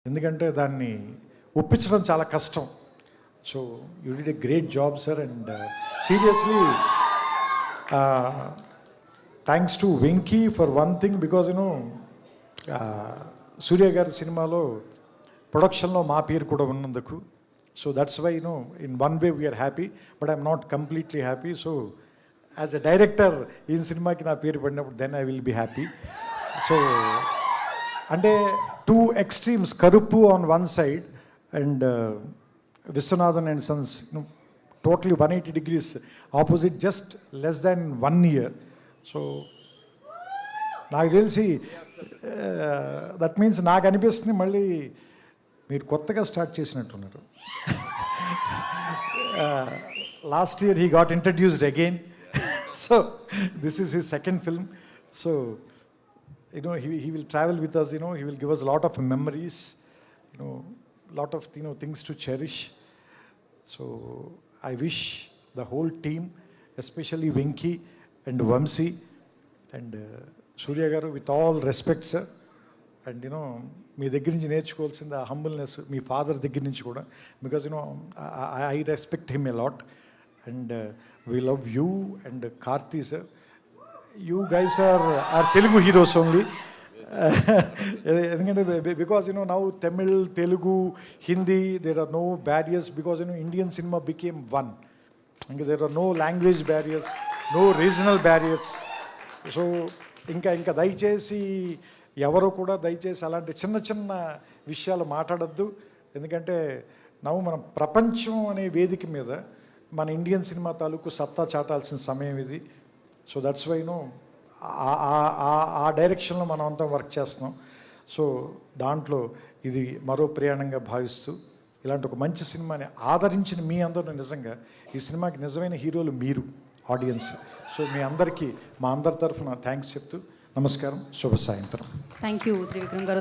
ఎందుకంటే దాన్ని ఒప్పించడం చాలా కష్టం. So you did a great job sir, and seriously thanks to Venky for one thing, because Suriya గారి సినిమాలో ప్రొడక్షన్లో మా పేరు కూడా ఉన్నందుకు. So that's why in one way we're happy, but I'm not completely happy. So as a director ఈ సినిమాకి నా పేరు పడినప్పుడు then I will be happy. So అంటే two extremes, Karuppu on one side and Viswanathan and sons, totally 180 degrees opposite, just less than 1 year. So నాకు తెలిసి that means నాకు అనిపిస్తుంది మళ్ళీ మీరు కొత్తగా స్టార్ట్ చేసినట్టున్నారు. Last year he got introduced again. So this is his second film. So he will travel with us, he will give us a lot of memories, lot of things to cherish. So I wish the whole team, especially Venki and Vamsi and Surya garu, with all respect sir, and మీ దగ్గర నుంచి నేర్చుకోవాల్సింది ఆ humbleness, మీ father దగ్గర నుంచి కూడా, because I respect him a lot, and we love you and Karthi sir. You guys are Telugu heroes only. Because now Tamil, Telugu, Hindi, there are no barriers, because Indian cinema became one. And there are no language barriers, no regional barriers. So ఇంకా దయచేసి ఎవరు కూడా దయచేసి అలాంటి చిన్న చిన్న విషయాలు మాట్లాడద్దు. ఎందుకంటే మనం ప్రపంచం అనే వేదిక మీద మన ఇండియన్ సినిమా తాలూకు సత్తా చాటాల్సిన సమయం ఇది. సో దట్స్ వై ఆ డైరెక్షన్లో మనం అంతా వర్క్ చేస్తున్నాం. సో దాంట్లో ఇది మరో ప్రయాణంగా భావిస్తూ ఇలాంటి ఒక మంచి సినిమాని ఆదరించిన మీ అందరూ, నిజంగా ఈ సినిమాకి నిజమైన హీరోలు మీరు, ఆడియన్స్. సో మీ అందరికీ మా అందరి తరఫున థ్యాంక్స్ చెప్తూ నమస్కారం, శుభ సాయంత్రం. థ్యాంక్ యూ త్రివిక్రమ్ గారు.